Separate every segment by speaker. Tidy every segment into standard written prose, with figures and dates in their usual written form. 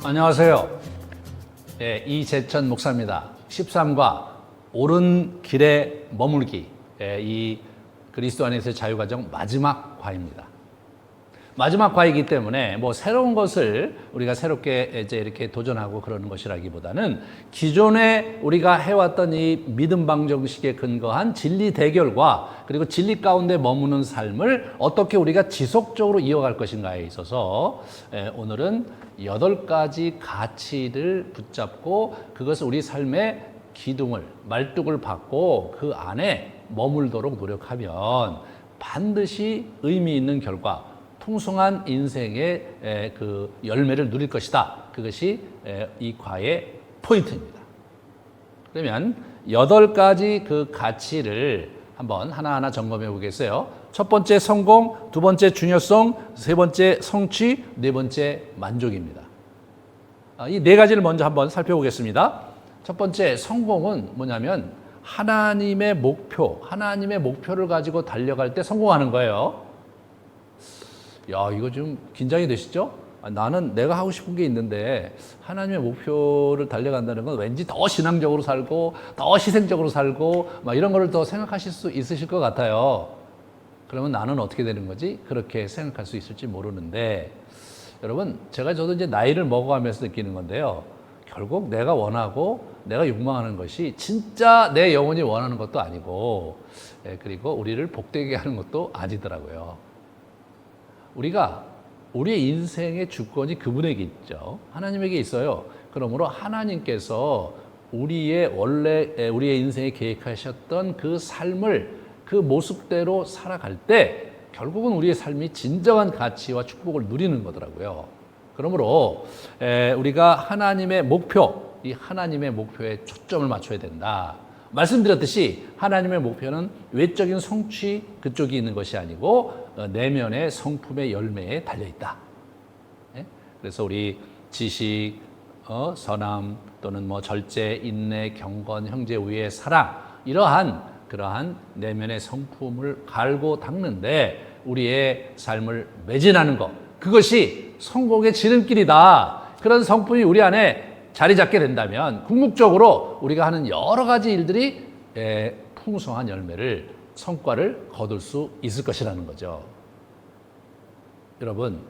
Speaker 1: 안녕하세요. 이재천 목사입니다. 13과 옳은 길에 머물기, 이 그리스도 안에서의 자유과정 마지막 과입니다. 마지막 과이기 때문에 뭐 새로운 것을 우리가 새롭게 이제 이렇게 도전하고 그러는 것이라기보다는 기존에 우리가 해왔던 이 믿음 방정식에 근거한 진리 대결과 그리고 진리 가운데 머무는 삶을 어떻게 우리가 지속적으로 이어갈 것인가에 있어서 오늘은 8가지 가치를 붙잡고 그것을 우리 삶의 기둥을, 말뚝을 받고 그 안에 머물도록 노력하면 반드시 의미 있는 결과, 풍성한 인생의 그 열매를 누릴 것이다. 그것이 이 과의 포인트입니다. 그러면 8가지 그 가치를 한번 하나하나 점검해 보겠어요. 첫 번째 성공, 두 번째 중요성, 세 번째 성취, 네 번째 만족입니다. 이 4가지를 먼저 한번 살펴보겠습니다. 첫 번째 성공은 뭐냐면 하나님의 목표를 가지고 달려갈 때 성공하는 거예요. 야, 이거 좀 긴장이 되시죠? 나는 내가 하고 싶은 게 있는데 하나님의 목표를 달려간다는 건 왠지 더 신앙적으로 살고 더 희생적으로 살고 막 이런 거를 더 생각하실 수 있으실 것 같아요. 그러면 나는 어떻게 되는 거지? 그렇게 생각할 수 있을지 모르는데 여러분, 저도 이제 나이를 먹어가면서 느끼는 건데요. 결국 내가 원하고 내가 욕망하는 것이 진짜 내 영혼이 원하는 것도 아니고 그리고 우리를 복되게 하는 것도 아니더라고요. 우리의 인생의 주권이 그분에게 있죠. 하나님에게 있어요. 그러므로 하나님께서 우리의 인생에 계획하셨던 그 삶을 그 모습대로 살아갈 때 결국은 우리의 삶이 진정한 가치와 축복을 누리는 거더라고요. 그러므로 우리가 하나님의 목표에 초점을 맞춰야 된다. 말씀드렸듯이 하나님의 목표는 외적인 성취 그쪽이 있는 것이 아니고 내면의 성품의 열매에 달려있다. 그래서 우리 지식, 선함 또는 뭐 절제, 인내, 경건, 형제 우애, 사랑 그러한 내면의 성품을 갈고 닦는데 우리의 삶을 매진하는 것, 그것이 성공의 지름길이다. 그런 성품이 우리 안에 자리 잡게 된다면 궁극적으로 우리가 하는 여러 가지 일들이 풍성한 성과를 거둘 수 있을 것이라는 거죠. 여러분,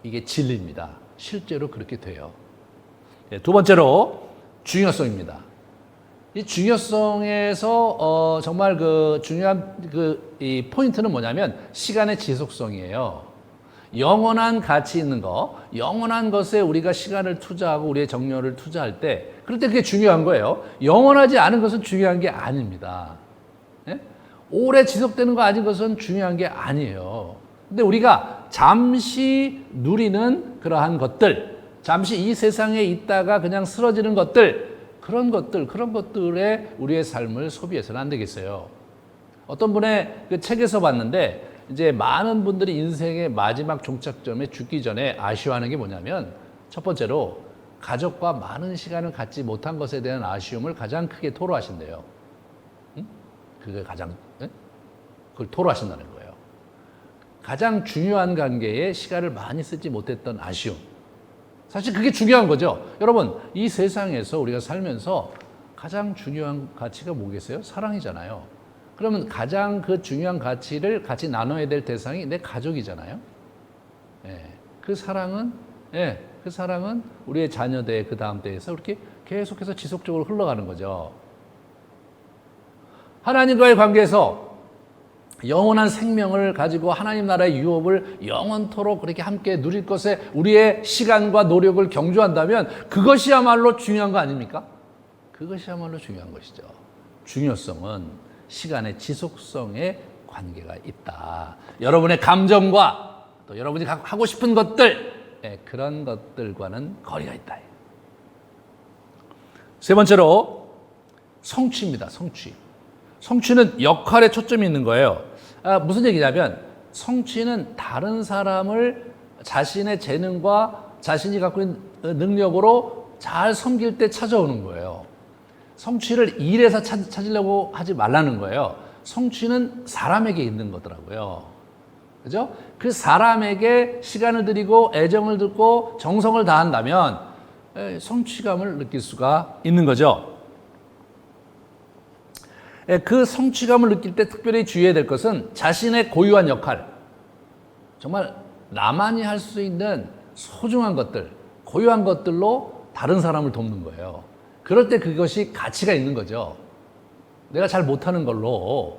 Speaker 1: 이게 진리입니다. 실제로 그렇게 돼요. 두 번째로 중요성입니다. 이 중요성에서 정말 중요한 이 포인트는 뭐냐면 시간의 지속성이에요. 영원한 가치 있는 거, 영원한 것에 우리가 시간을 투자하고 우리의 정열을 투자할 때 그럴 때 그게 중요한 거예요. 영원하지 않은 것은 중요한 게 아닙니다. 오래 지속되는 거 아닌 것은 중요한 게 아니에요. 근데 우리가 잠시 누리는 그러한 것들, 잠시 이 세상에 있다가 그냥 쓰러지는 것들, 그런 것들에 우리의 삶을 소비해서는 안 되겠어요. 어떤 분의 그 책에서 봤는데 이제 많은 분들이 인생의 마지막 종착점에 죽기 전에 아쉬워하는 게 뭐냐면 첫 번째로 가족과 많은 시간을 갖지 못한 것에 대한 아쉬움을 가장 크게 토로하신대요. 그걸 토로하신다는 거예요. 가장 중요한 관계에 시간을 많이 쓰지 못했던 아쉬움. 사실 그게 중요한 거죠. 여러분, 이 세상에서 우리가 살면서 가장 중요한 가치가 뭐겠어요? 사랑이잖아요. 그러면 가장 그 중요한 가치를 같이 나눠야 될 대상이 내 가족이잖아요. 그 사랑은 우리의 자녀대 그 다음 때에서 이렇게 계속해서 지속적으로 흘러가는 거죠. 하나님과의 관계에서 영원한 생명을 가지고 하나님 나라의 유업을 영원토록 그렇게 함께 누릴 것에 우리의 시간과 노력을 경주한다면 그것이야말로 중요한 거 아닙니까? 그것이야말로 중요한 것이죠. 중요성은 시간의 지속성에 관계가 있다. 여러분의 감정과 또 여러분이 하고 싶은 것들, 그런 것들과는 거리가 있다. 세 번째로 성취입니다. 성취는 역할에 초점이 있는 거예요. 무슨 얘기냐면 성취는 다른 사람을 자신의 재능과 자신이 갖고 있는 능력으로 잘 섬길 때 찾아오는 거예요. 성취를 일에서 찾으려고 하지 말라는 거예요. 성취는 사람에게 있는 거더라고요. 그죠? 그 사람에게 시간을 들이고 애정을 듣고 정성을 다한다면 성취감을 느낄 수가 있는 거죠. 그 성취감을 느낄 때 특별히 주의해야 될 것은 자신의 고유한 역할, 정말 나만이 할 수 있는 소중한 것들, 고유한 것들로 다른 사람을 돕는 거예요. 그럴 때 그것이 가치가 있는 거죠. 내가 잘 못하는 걸로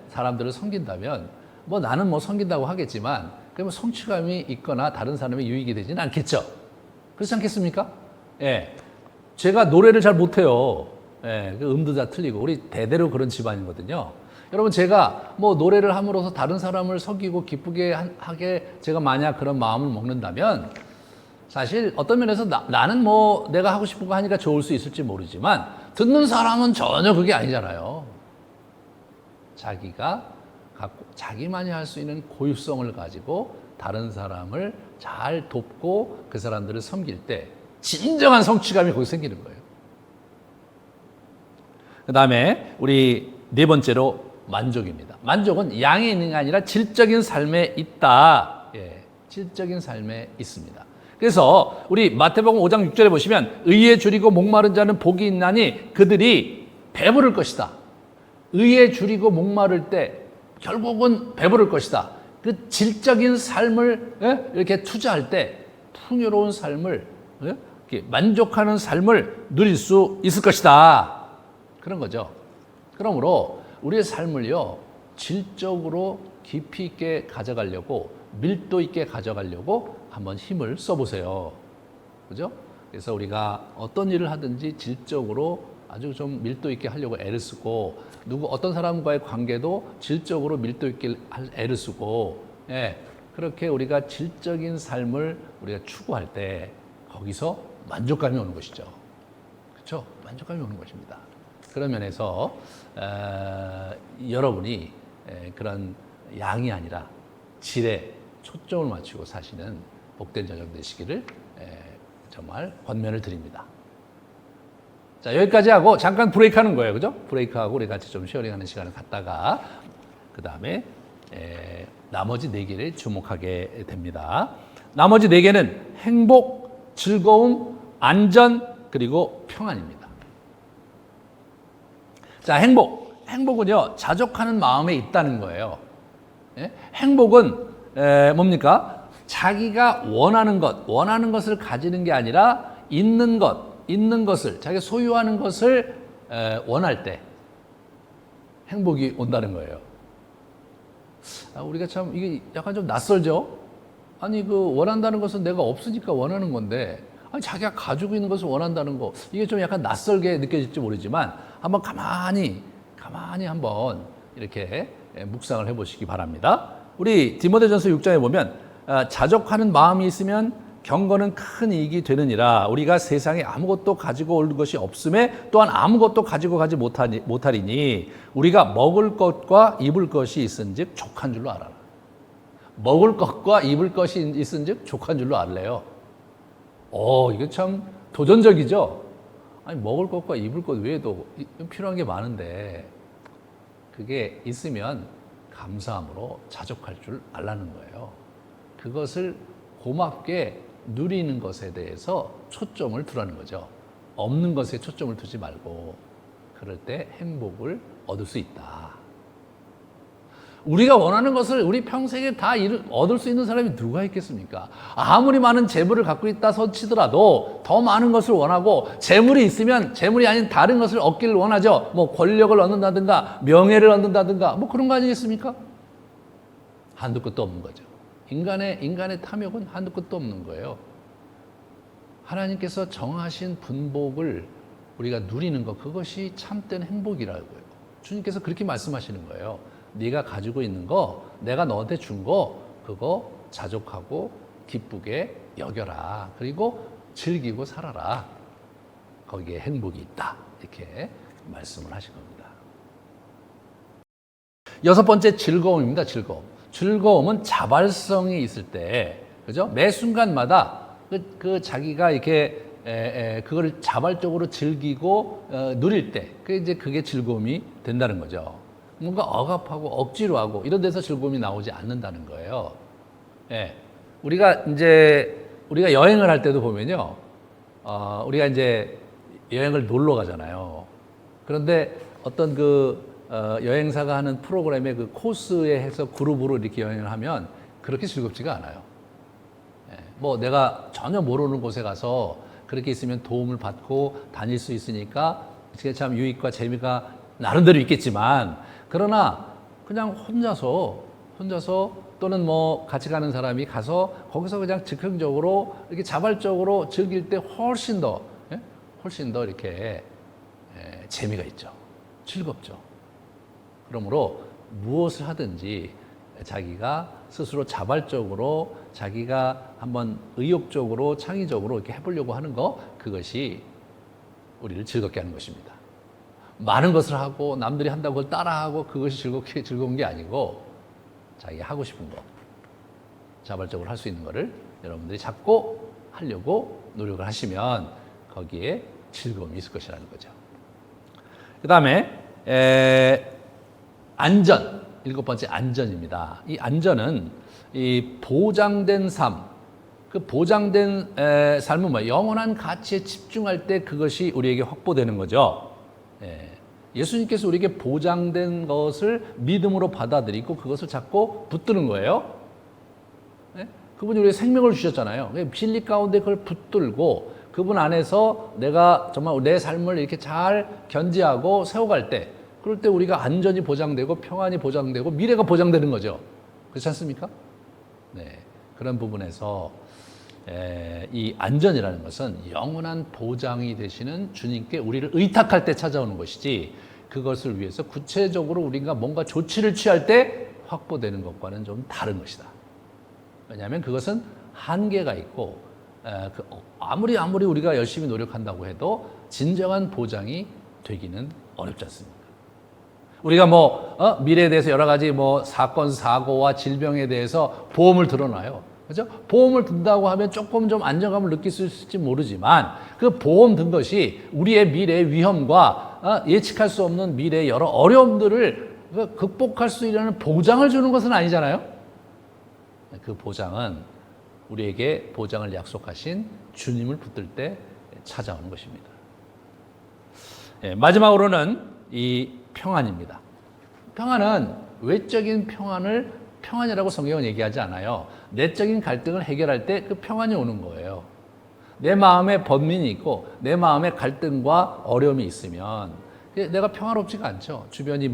Speaker 1: 사람들을 섬긴다면 뭐 나는 뭐 섬긴다고 하겠지만 그러면 성취감이 있거나 다른 사람의 유익이 되지는 않겠죠. 그렇지 않겠습니까? 제가 노래를 잘 못해요. 그 음도 다 틀리고 우리 대대로 그런 집안이거든요. 여러분 제가 뭐 노래를 함으로써 다른 사람을 섬기고 기쁘게 하게 제가 만약 그런 마음을 먹는다면 사실 어떤 면에서 나는 뭐 내가 하고 싶은 거 하니까 좋을 수 있을지 모르지만 듣는 사람은 전혀 그게 아니잖아요. 자기가 갖고 자기만이 할 수 있는 고유성을 가지고 다른 사람을 잘 돕고 그 사람들을 섬길 때 진정한 성취감이 거기 생기는 거예요. 그 다음에 우리 네 번째로 만족입니다. 만족은 양에 있는 게 아니라 질적인 삶에 있다. 질적인 삶에 있습니다. 그래서 우리 마태복음 5장 6절에 보시면 의에 줄이고 목마른 자는 복이 있나니 그들이 배부를 것이다. 의에 줄이고 목마를 때 결국은 배부를 것이다. 그 질적인 삶을 이렇게 투자할 때 풍요로운 삶을 만족하는 삶을 누릴 수 있을 것이다. 그런 거죠. 그러므로 우리의 삶을요 질적으로 깊이 있게 가져가려고 밀도 있게 가져가려고 한번 힘을 써보세요. 그죠? 그래서 우리가 어떤 일을 하든지 질적으로 아주 좀 밀도 있게 하려고 애를 쓰고 어떤 사람과의 관계도 질적으로 밀도 있게 애를 쓰고 그렇게 우리가 질적인 삶을 우리가 추구할 때 거기서 만족감이 오는 것이죠. 그렇죠? 만족감이 오는 것입니다. 그런 면에서 여러분이 그런 양이 아니라 질에 초점을 맞추고 사시는 복된 저녁 되시기를 정말 권면을 드립니다. 자, 여기까지 하고 잠깐 브레이크 하는 거예요. 그죠? 브레이크하고 우리 같이 좀 쉐어링하는 시간을 갖다가 그 다음에 나머지 4개를 주목하게 됩니다. 나머지 4개는 행복, 즐거움, 안전, 그리고 평안입니다. 자, 행복은요 자족하는 마음에 있다는 거예요. 행복은 뭡니까? 자기가 원하는 것을 가지는 게 아니라 있는 것을 자기가 소유하는 것을 원할 때 행복이 온다는 거예요. 우리가 참 이게 약간 좀 낯설죠? 아니 그 원한다는 것은 내가 없으니까 원하는 건데 아니 자기가 가지고 있는 것을 원한다는 거 이게 좀 약간 낯설게 느껴질지 모르지만 한번 가만히 한번 이렇게 묵상을 해보시기 바랍니다. 우리 디모데전서 6장에 보면 자족하는 마음이 있으면 경건은 큰 이익이 되느니라. 우리가 세상에 아무것도 가지고 올 것이 없음에 또한 아무것도 가지고 가지 못하리니 우리가 먹을 것과 입을 것이 있은즉 족한 줄로 알아라. 먹을 것과 입을 것이 있은즉 족한 줄로 알래요. 이거 참 도전적이죠. 아니 먹을 것과 입을 것 외에도 필요한 게 많은데 그게 있으면 감사함으로 자족할 줄 알라는 거예요. 그것을 고맙게 누리는 것에 대해서 초점을 두라는 거죠. 없는 것에 초점을 두지 말고 그럴 때 행복을 얻을 수 있다. 우리가 원하는 것을 우리 평생에 다 얻을 수 있는 사람이 누가 있겠습니까? 아무리 많은 재물을 갖고 있다 손치더라도 더 많은 것을 원하고 재물이 있으면 재물이 아닌 다른 것을 얻기를 원하죠. 뭐 권력을 얻는다든가 명예를 얻는다든가 뭐 그런 거 아니겠습니까? 한두 끝도 없는 거죠. 인간의 탐욕은 한두 끝도 없는 거예요. 하나님께서 정하신 분복을 우리가 누리는 것 그것이 참된 행복이라고요. 주님께서 그렇게 말씀하시는 거예요. 네가 가지고 있는 거 내가 너한테 준 거 그거 자족하고 기쁘게 여겨라. 그리고 즐기고 살아라. 거기에 행복이 있다. 이렇게 말씀을 하신 겁니다. 6번째 즐거움입니다. 즐거움은 자발성이 있을 때, 그죠? 매 순간마다 그 자기가 이렇게 그걸 자발적으로 즐기고 누릴 때, 그게 즐거움이 된다는 거죠. 뭔가 억압하고 억지로 하고 이런 데서 즐거움이 나오지 않는다는 거예요. 우리가 여행을 할 때도 보면요, 우리가 이제 여행을 놀러 가잖아요. 그런데 어떤 여행사가 하는 프로그램의 그 코스에 해서 그룹으로 이렇게 여행을 하면 그렇게 즐겁지가 않아요. 뭐 내가 전혀 모르는 곳에 가서 그렇게 있으면 도움을 받고 다닐 수 있으니까 그게 참 유익과 재미가 나름대로 있겠지만, 그러나 그냥 혼자서 또는 뭐 같이 가는 사람이 가서 거기서 그냥 즉흥적으로 이렇게 자발적으로 즐길 때 훨씬 더 이렇게 재미가 있죠. 즐겁죠. 그러므로 무엇을 하든지 자기가 스스로 자발적으로 자기가 한번 의욕적으로 창의적으로 이렇게 해보려고 하는 거, 그것이 우리를 즐겁게 하는 것입니다. 많은 것을 하고 남들이 한다고 그걸 따라하고 그것이 즐거운 게 아니고, 자기 하고 싶은 거 자발적으로 할 수 있는 거를 여러분들이 잡고 하려고 노력을 하시면 거기에 즐거움이 있을 것이라는 거죠. 그 다음에 안전, 7번째 안전입니다. 이 안전은 이 보장된 삶, 그 보장된 삶은 뭐예요? 영원한 가치에 집중할 때 그것이 우리에게 확보되는 거죠. 예수님께서 우리에게 보장된 것을 믿음으로 받아들이고 그것을 잡고 붙드는 거예요. 그분이 우리에게 생명을 주셨잖아요. 진리 가운데 그걸 붙들고 그분 안에서 내가 정말 내 삶을 이렇게 잘 견지하고 세워갈 때, 그럴 때 우리가 안전이 보장되고 평안이 보장되고 미래가 보장되는 거죠. 그렇지 않습니까? 네, 그런 부분에서 이 안전이라는 것은 영원한 보장이 되시는 주님께 우리를 의탁할 때 찾아오는 것이지, 그것을 위해서 구체적으로 우리가 뭔가 조치를 취할 때 확보되는 것과는 좀 다른 것이다. 왜냐하면 그것은 한계가 있고 아무리 우리가 열심히 노력한다고 해도 진정한 보장이 되기는 어렵지 않습니까? 우리가 미래에 대해서 여러 가지 사건, 사고와 질병에 대해서 보험을 들어놔요. 그죠? 보험을 든다고 하면 조금 좀 안정감을 느낄 수 있을지 모르지만, 그 보험 든 것이 우리의 미래의 위험과 예측할 수 없는 미래의 여러 어려움들을 극복할 수 있는 보장을 주는 것은 아니잖아요. 그 보장은 우리에게 보장을 약속하신 주님을 붙들 때 찾아오는 것입니다. 마지막으로는 이 평안입니다. 평안은 외적인 평안이라고 성경은 얘기하지 않아요. 내적인 갈등을 해결할 때 그 평안이 오는 거예요. 내 마음에 번민이 있고 내 마음에 갈등과 어려움이 있으면 내가 평화롭지가 않죠. 주변이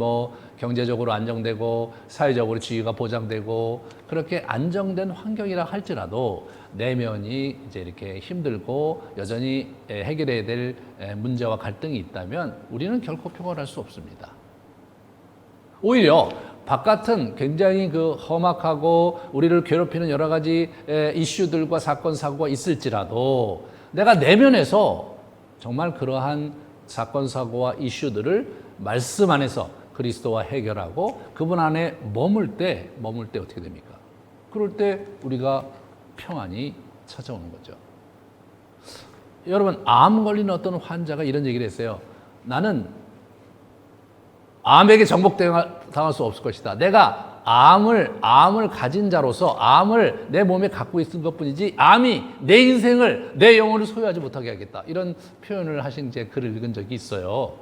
Speaker 1: 경제적으로 안정되고 사회적으로 지위가 보장되고 그렇게 안정된 환경이라 할지라도 내면이 이제 이렇게 힘들고 여전히 해결해야 될 문제와 갈등이 있다면 우리는 결코 평안할 수 없습니다. 오히려 바깥은 굉장히 험악하고 우리를 괴롭히는 여러 가지 이슈들과 사건, 사고가 있을지라도 내가 내면에서 정말 그러한 사건, 사고와 이슈들을 말씀 안에서 그리스도와 해결하고 그분 안에 머물 때 어떻게 됩니까? 그럴 때 우리가 평안이 찾아오는 거죠. 여러분, 암 걸린 어떤 환자가 이런 얘기를 했어요. 나는 암에게 정복당할 수 없을 것이다. 내가 암을 가진 자로서 암을 내 몸에 갖고 있는 것뿐이지 암이 내 인생을, 내 영혼을 소유하지 못하게 하겠다. 이런 표현을 하신 글을 읽은 적이 있어요.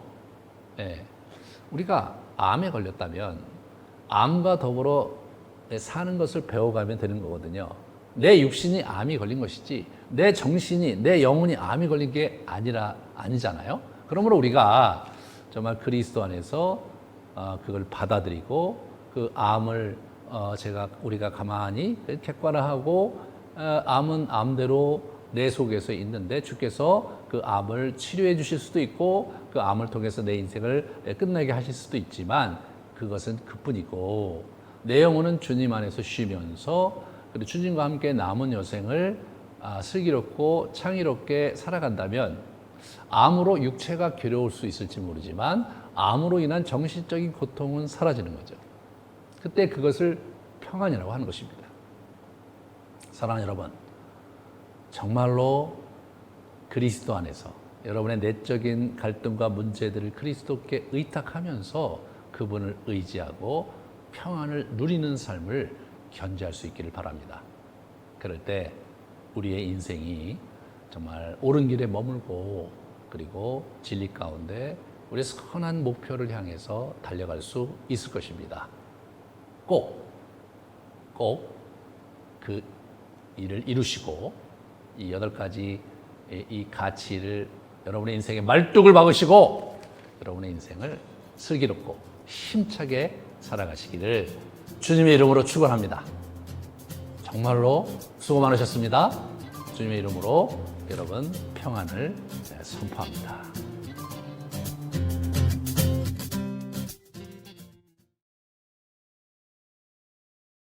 Speaker 1: 우리가 암에 걸렸다면 암과 더불어 사는 것을 배워가면 되는 거거든요. 내 육신이 암이 걸린 것이지 내 정신이, 내 영혼이 암이 걸린 게 아니잖아요. 그러므로 우리가 정말 그리스도 안에서 그걸 받아들이고 그 암을 우리가 가만히 객관화하고 암은 암대로 내 속에서 있는데 주께서 그 암을 치료해 주실 수도 있고 그 암을 통해서 내 인생을 끝내게 하실 수도 있지만 그것은 그뿐이고 내 영혼은 주님 안에서 쉬면서 그리고 주님과 함께 남은 여생을 슬기롭고 창의롭게 살아간다면 암으로 육체가 괴로울 수 있을지 모르지만 암으로 인한 정신적인 고통은 사라지는 거죠. 그때 그것을 평안이라고 하는 것입니다. 사랑하는 여러분, 정말로 그리스도 안에서 여러분의 내적인 갈등과 문제들을 그리스도께 의탁하면서 그분을 의지하고 평안을 누리는 삶을 견지할 수 있기를 바랍니다. 그럴 때 우리의 인생이 정말 옳은 길에 머물고 그리고 진리 가운데 우리 선한 목표를 향해서 달려갈 수 있을 것입니다. 꼭 그 일을 이루시고 이 8가지 이 가치를 여러분의 인생에 말뚝을 박으시고 여러분의 인생을 슬기롭고 힘차게 살아가시기를 주님의 이름으로 축원합니다. 정말로 수고 많으셨습니다. 주님의 이름으로 여러분 평안을 선포합니다.